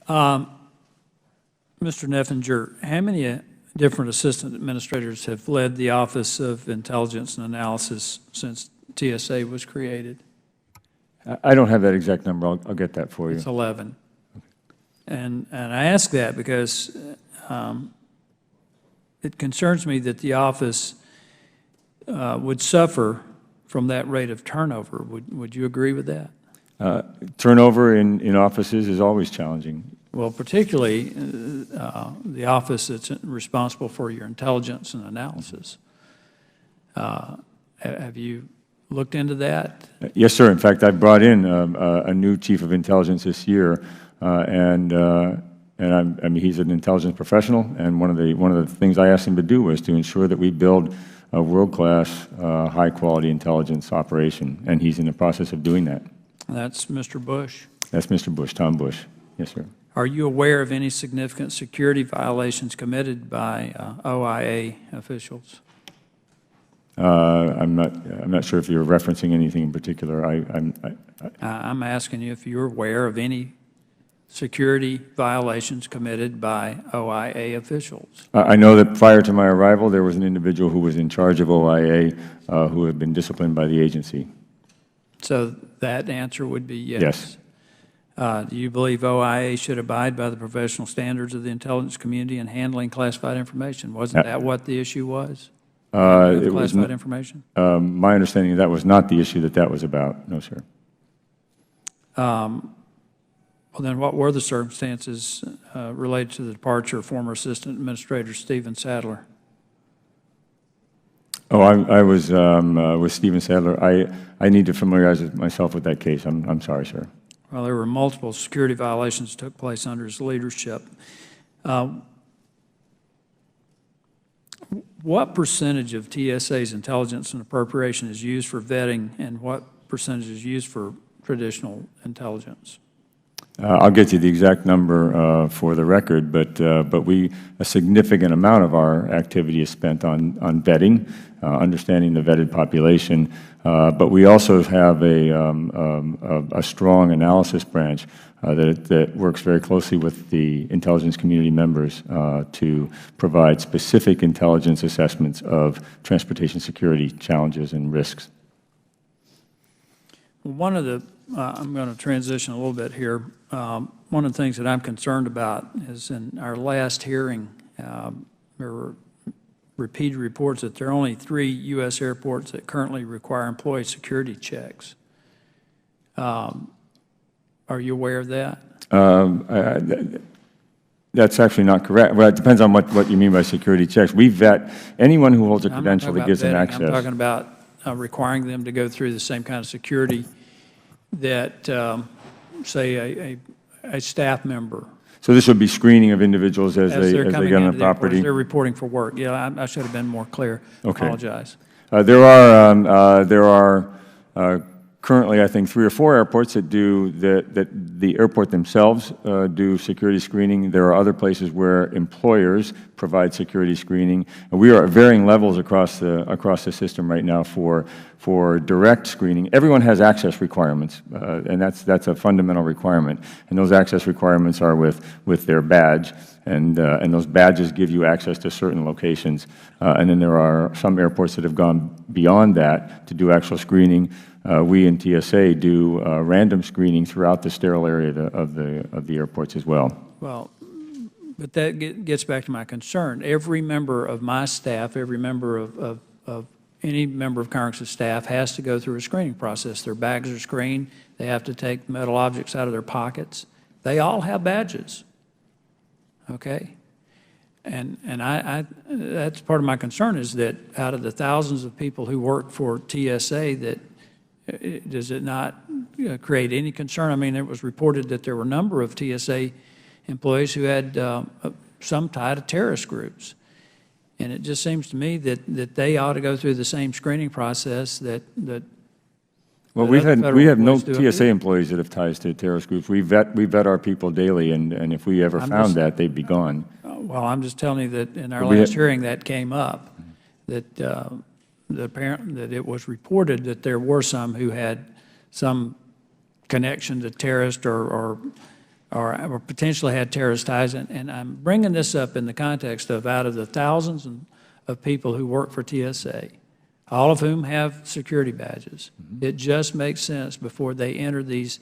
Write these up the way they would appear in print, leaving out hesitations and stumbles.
Mr. Neffenger, how many different assistant administrators have led the Office of Intelligence and Analysis since TSA was created? I don't have that exact number. I'll get that for you. It's 11. And I ask that because it concerns me that the office would suffer from that rate of turnover. Would you agree with that? Turnover in offices is always challenging. Well, particularly the office that's responsible for your intelligence and analysis. Have you looked into that? Yes, sir. In fact, I brought in a new chief of intelligence this year, and I mean, he's an intelligence professional. And one of the things I asked him to do was to ensure that we build a world-class, high-quality intelligence operation, and he's in the process of doing that. That's Mr. Bush. That's Mr. Bush, Tom Bush. Yes, sir. Are you aware of any significant security violations committed by OIA officials? I'm not sure if you're referencing anything in particular. I'm asking you if you're aware of any security violations committed by OIA officials. I know that prior to my arrival, there was an individual who was in charge of OIA who had been disciplined by the agency. So that answer would be yes. Yes. Do you believe OIA should abide by the professional standards of the intelligence community in handling classified information? Wasn't that what the issue was? It was classified information? My understanding that was not the issue that was about. No, sir. Well, then what were the circumstances related to the departure of former Assistant Administrator Stephen Sadler? Oh, I was with Stephen Sadler. I need to familiarize myself with that case. I'm sorry, sir. Well, there were multiple security violations that took place under his leadership. What percentage of TSA's intelligence and appropriation is used for vetting, and what percentage is used for traditional intelligence? I'll get you the exact number for the record, but a significant amount of our activity is spent on vetting, understanding the vetted population, but we also have a strong analysis branch that works very closely with the intelligence community members to provide specific intelligence assessments of transportation security challenges and risks. One of the I'm going to transition a little bit here. One of the things that I'm concerned about is in our last hearing, there were repeated reports that there are only 3 U.S. airports that currently require employee security checks. Are you aware of that? That's actually not correct. Well, it depends on what you mean by security checks. We vet anyone who holds a credential that gives them access. I'm talking about requiring them to go through the same kind of security that, say, a staff member. So this would be screening of individuals as they get on the property? They're reporting for work. Yeah, I should have been more clear. Okay. Apologize. There are currently, I think, 3 or 4 airports that do that the airport themselves do security screening. There are other places where employers provide security screening. And we are at varying levels across the system right now for direct screening. Everyone has access requirements, and that's a fundamental requirement. And those access requirements are with their badge, and those badges give you access to certain locations. And then there are some airports that have gone beyond that to do actual screening. We in TSA do random screening throughout the sterile area of the airports as well. Well, but that gets back to my concern. Every member of my staff, every member of any member of Congress's staff has to go through a screening process. Their bags are screened. They have to take metal objects out of their pockets. They all have badges, okay? And that's part of my concern is that out of the thousands of people who work for TSA, does it not create any concern? I mean, it was reported that there were a number of TSA employees who had some tied to terrorist groups. And it just seems to me that they ought to go through the same screening process that well, we have no TSA employees that have ties to terrorist groups. We vet our people daily, and if we ever found that, they'd be gone. Well, I'm just telling you that in our last hearing that came up, that that it was reported that there were some who had some connection to terrorist or or potentially had terrorist ties. And I'm bringing this up in the context of out of the thousands of people who work for TSA, all of whom have security badges, it just makes sense before they enter these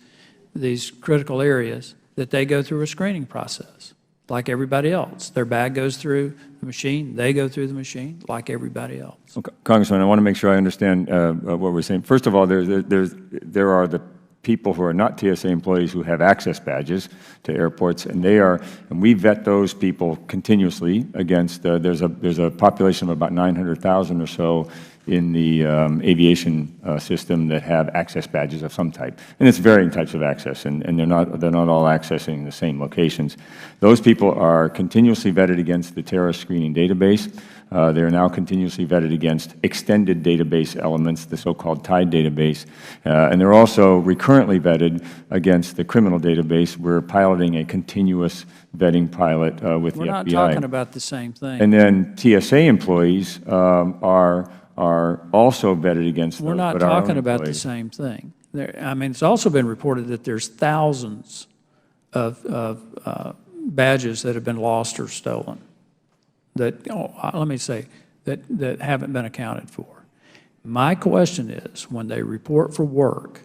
critical areas that they go through a screening process like everybody else. Their bag goes through the machine, they go through the machine like everybody else. Okay. Congressman, I want to make sure I understand what we're saying. First of all, there are the people who are not TSA employees who have access badges to airports, and we vet those people continuously against, there's a population of about 900,000 or so in the aviation system that have access badges of some type. And it's varying types of access, and they're not all accessing the same locations. Those people are continuously vetted against the terrorist screening database. They are now continuously vetted against extended database elements, the so-called TIDE database, and they're also recurrently vetted against the criminal database. We're piloting a continuous vetting pilot with the FBI. We're not talking about the same thing. And then TSA employees are also vetted against those. We're not talking about the same thing. I mean, it's also been reported that there's thousands of badges that have been lost or stolen that, let me say, that haven't been accounted for. My question is, when they report for work,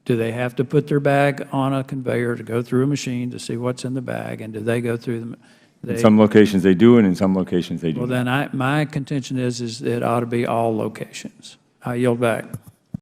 do they have to put their bag on a conveyor to go through a machine to see what's in the bag, and do they go through them? In some locations they do, and in some locations they do not. Well, then my contention is it ought to be all locations. I yield back.